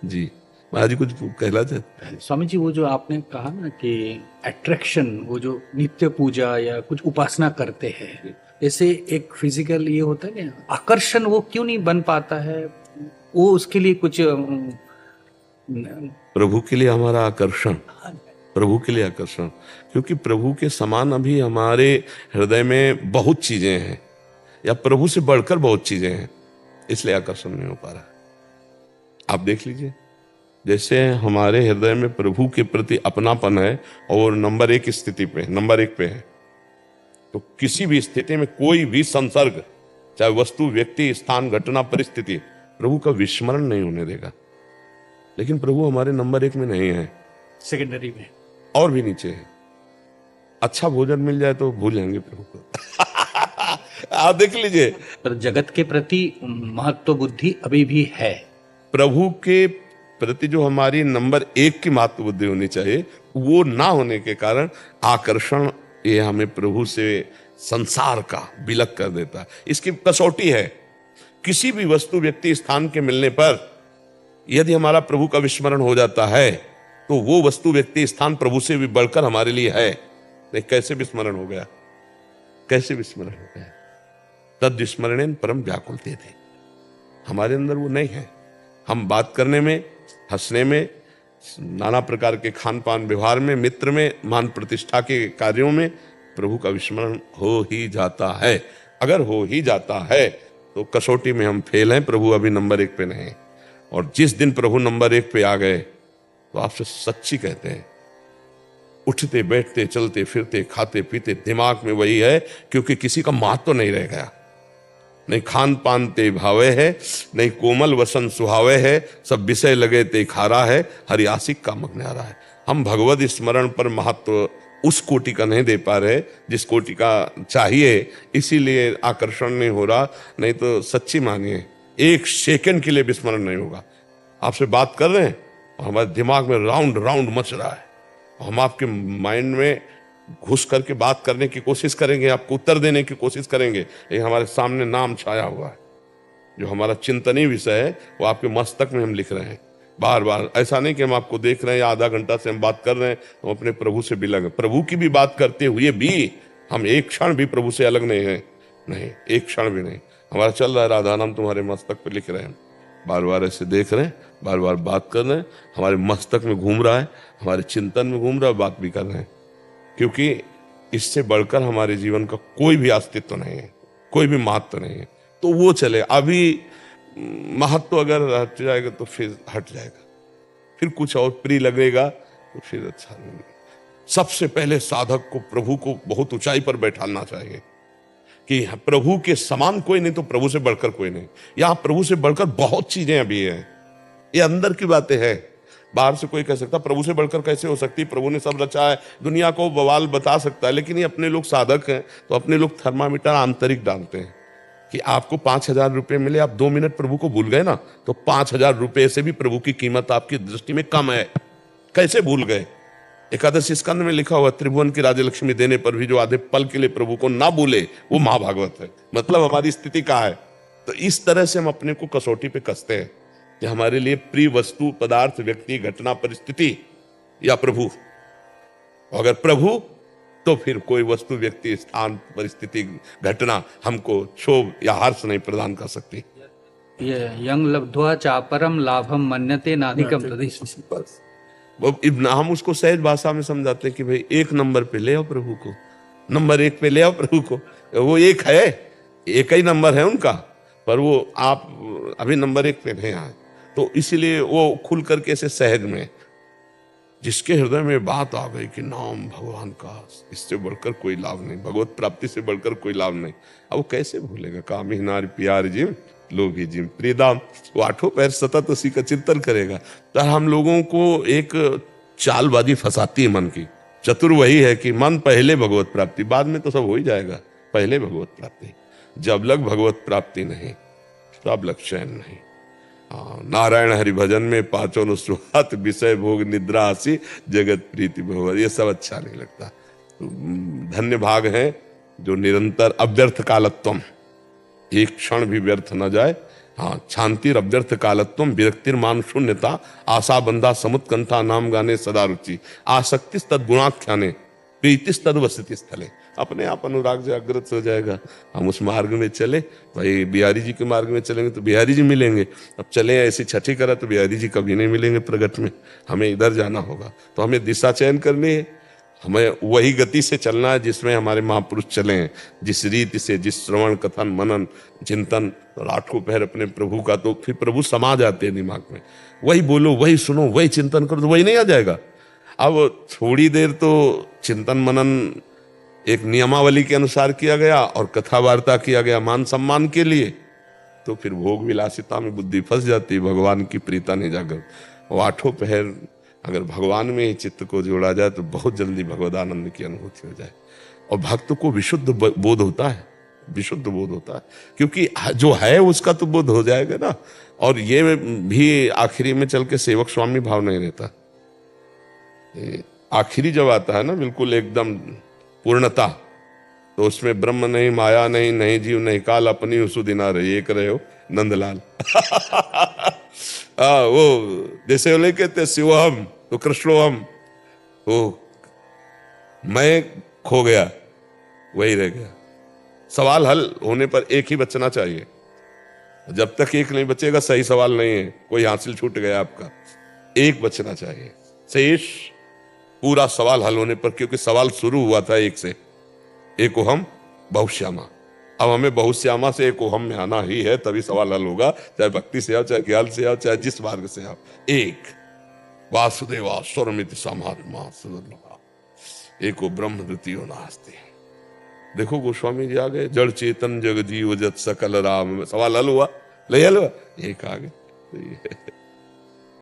जी महाराज जी कुछ कहना चाहते? स्वामी जी, वो जो आपने कहा ना कि अट्रैक्शन, वो जो नित्य पूजा या कुछ उपासना करते हैं, जैसे एक फिजिकल ये होता है ना आकर्षण, वो क्यों नहीं बन पाता है? वो उसके लिए कुछ प्रभु के लिए हमारा आकर्षण, प्रभु के लिए आकर्षण, क्योंकि प्रभु के समान अभी हमारे हृदय में बहुत चीजें हैं, या प्रभु से बढ़कर बहुत चीजें हैं, इसलिए आकर्षण नहीं हो पा रहा है। आप देख लीजिए, जैसे हमारे हृदय में प्रभु के प्रति अपनापन है और नंबर एक स्थिति पे, नंबर एक पे है, तो किसी भी स्थिति में कोई भी संसर्ग, चाहे वस्तु, व्यक्ति, स्थान, घटना, परिस्थिति, प्रभु का विस्मरण नहीं होने देगा। लेकिन प्रभु हमारे नंबर एक में नहीं है, सेकेंडरी में और भी नीचे है। अच्छा भोजन मिल जाए तो भूल जाएंगे प्रभु को। आप देख लीजिए, पर जगत के प्रति महत्व बुद्धि अभी भी है। प्रभु के प्रति जो हमारी नंबर एक की महत्व बुद्धि होनी चाहिए, वो ना होने के कारण आकर्षण ये हमें प्रभु से संसार का विलग कर देता है। इसकी कसौटी है, किसी भी वस्तु, व्यक्ति, स्थान के मिलने पर यदि हमारा प्रभु का विस्मरण हो जाता है तो वो वस्तु, व्यक्ति, स्थान प्रभु से भी बढ़कर हमारे लिए है। नहीं, कैसे विस्मरण हो गया, कैसे विस्मरण हो गया? तद विस्मरणेन परम व्याकुलते थे, हमारे अंदर वो नहीं है। हम बात करने में, हंसने में, नाना प्रकार के खान पान व्यवहार में, मित्र में, मान प्रतिष्ठा के कार्यों में प्रभु का विस्मरण हो ही जाता है। अगर हो ही जाता है तो कसौटी में हम फेल हैं, प्रभु अभी नंबर एक पे नहीं। और जिस दिन प्रभु नंबर एक पे आ गए तो आपसे सच्ची कहते हैं, उठते बैठते चलते फिरते खाते पीते दिमाग में वही है, क्योंकि किसी का महत्व नहीं रह गया। नहीं खान पान ते भावे है, नहीं कोमल वसन सुहावे है, सब विषय लगे ते खारा है, हरियासिक का मग्नारा है। हम भगवत स्मरण पर महत्व उस कोटि का नहीं दे पा रहे जिस कोटि का चाहिए, इसीलिए आकर्षण नहीं हो रहा। नहीं तो सच्ची मानिए, एक सेकंड के लिए विस्मरण नहीं होगा। आपसे बात कर रहे हैं और हमारे दिमाग में राउंड राउंड मच रहा है, हम आपके माइंड में घुस करके बात करने की कोशिश करेंगे, आपको उत्तर देने की कोशिश करेंगे, लेकिन हमारे सामने नाम छाया हुआ है। जो हमारा चिंतनीय विषय है वो आपके मस्तक में हम लिख रहे हैं बार बार। ऐसा नहीं कि हम आपको देख रहे हैं या आधा घंटा से हम बात कर रहे हैं तो अपने प्रभु से भी लगे। प्रभु की भी बात करते हुए भी हम एक क्षण भी प्रभु से अलग नहीं है, नहीं, एक क्षण भी नहीं। हमारा चल रहा है, राधा नाम तुम्हारे मस्तक पे लिख रहे हैं, बार बार ऐसे देख रहे हैं, बार बार बात कर रहे हैं, हमारे मस्तक में घूम रहा है, हमारे चिंतन में घूम रहा है, बात भी कर रहे हैं। क्योंकि इससे बढ़कर हमारे जीवन का कोई भी अस्तित्व नहीं है, कोई भी महत्व नहीं है। तो वो चले, अभी महत्व अगर हट जाएगा तो फिर हट जाएगा, फिर कुछ और प्रिय लगेगा तो फिर अच्छा नहीं। सबसे पहले साधक को प्रभु को बहुत ऊंचाई पर बैठाना चाहिए कि प्रभु के समान कोई नहीं तो प्रभु से बढ़कर कोई नहीं। यहां प्रभु से बढ़कर बहुत चीजें अभी हैं, ये अंदर की बातें हैं। बाहर से कोई कह सकता प्रभु से बढ़कर कैसे हो सकती, प्रभु ने सब रचा है, दुनिया को बवाल बता सकता है। लेकिन ये अपने लोग साधक हैं तो अपने लोग थर्मामीटर आंतरिक डालते हैं कि आपको 5,000 रुपये मिले, आप 2 मिनट प्रभु को भूल गए ना, तो 5,000 रुपये से भी प्रभु की कीमत आपकी दृष्टि में कम है। कैसे भूल गए? एकादशी स्कंद में लिखा हुआ, त्रिभुवन की राजलक्ष्मी देने पर भी जो आधे पल के लिए प्रभु को ना भूले वो महाभागवत है। मतलब हमारी स्थिति कहाँ है? तो इस तरह से हम अपने को कसौटी पे कसते हैं कि हमारे लिए प्रिय वस्तु, पदार्थ, व्यक्ति, घटना, परिस्थिति या प्रभु। अगर प्रभु तो फिर कोई वस्तु, व्यक्ति, स्थान, परिस्थिति, घटना हमको क्षोभ या हर्ष नहीं प्रदान कर सकती। ये यंग लब्ध्वा चापरम लाभम मन्यते नाधिकम तदिह। हम उसको सहज भाषा में समझाते हैं कि भाई एक नंबर पे ले आओ प्रभु को, नंबर एक पे ले आओ प्रभु को। वो एक है, एक ही नंबर है उनका, पर वो आप अभी नंबर एक पे नहीं आए। तो इसीलिए वो खुल करके ऐसे सहज में, जिसके हृदय में बात आ गई कि नाम भगवान का, इससे बढ़कर कोई लाभ नहीं, भगवत प्राप्ति से बढ़कर कोई लाभ नहीं। अब वो कैसे भूलेगा? कामी नारी प्यार जिम लोभी जिम प्रियदाम, वो आठों पैर सतत उसी का चिंतन करेगा। तो हम लोगों को एक चालबाजी फंसाती है मन की। चतुर वही है कि मन पहले भगवत प्राप्ति, बाद में तो सब हो ही जाएगा, पहले भगवत प्राप्ति। जब लग भगवत प्राप्ति नहीं तब लग चैन नहीं। नारायण हरि भजन में पांचों अनुस्वात, विषय भोग निद्रा आसी, जगत प्रीति भव, ये सब अच्छा नहीं लगता। धन्य भाग है जो निरंतर अव्यर्थ कालत्वम, एक क्षण भी व्यर्थ न जाए, हाँ, शांति अभ्यर्थ कालत्वम विरक्तिर मान शून्यता आशा बंधा समुत्कंठा नाम गाने सदा रुचि आसक्ति तद गुणाख्याने प्रीतिस तद वसति स्थले। अपने आप अनुराग जागृत हो जाएगा। हम उस मार्ग में चले, भाई बिहारी जी के मार्ग में चलेंगे तो बिहारी जी मिलेंगे। अब चले ऐसी छठी करा तो बिहारी जी कभी नहीं मिलेंगे प्रगट में। हमें इधर जाना होगा, तो हमें दिशा चयन करनी है। हमें वही गति से चलना है जिसमें हमारे महापुरुष चले हैं, जिस रीति से, जिस श्रवण कथन मनन चिंतन रातों पहर अपने प्रभु का, तो फिर प्रभु समा जाते हैं दिमाग में। वही बोलो, वही सुनो, वही चिंतन करो, तो वही नहीं आ जाएगा। अब थोड़ी देर तो चिंतन मनन एक नियमावली के अनुसार किया गया और कथा वार्ता किया गया मान सम्मान के लिए, तो फिर भोग विलासिता में बुद्धि फंस जाती, भगवान की प्रीता नहीं जागृत। वो आठों पहर अगर भगवान में ही चित्त को जोड़ा जाए तो बहुत जल्दी भगवदानंद की अनुभूति हो जाए। और भक्त को विशुद्ध बोध होता है, विशुद्ध बोध होता है, क्योंकि जो है उसका तो बोध हो जाएगा ना। और ये भी आखिरी में चल के सेवक स्वामी भाव नहीं रहता। आखिरी जब आता है ना बिल्कुल एकदम पूर्णता, तो उसमें ब्रह्म नहीं, माया नहीं, नहीं जीव नहीं काल, अपनी उसुदिना रहे, एक रहे हो नंदलाल। वो जैसे बोले कहते शिवहम तो कृष्णोहम, वो मैं खो गया वही रह गया। सवाल हल होने पर एक ही बचना चाहिए। जब तक एक नहीं बचेगा सही सवाल नहीं है, कोई हासिल छूट गया आपका। एक बचना चाहिए, शेष पूरा सवाल हल होने पर, क्योंकि सवाल शुरू हुआ था एक से, एको हम बहुश्यामा। अब हमें बहुश्यामा से एको हम में आना ही है, तभी सवाल हल होगा। चाहे भक्ति से आओ, चाहे ज्ञान से आओ, चाहे जिस मार्ग से आओ। एक वासुदेवा स्वरमिति समात्मा सुदुर्लभा एको ब्रह्म द्वितीयो नास्ति। देखो गोस्वामी जी आ गए, जड़ चेतन जग जीव जत सकल राम, सवाल हल हुआ, ले हल हुआ, एक आ गए।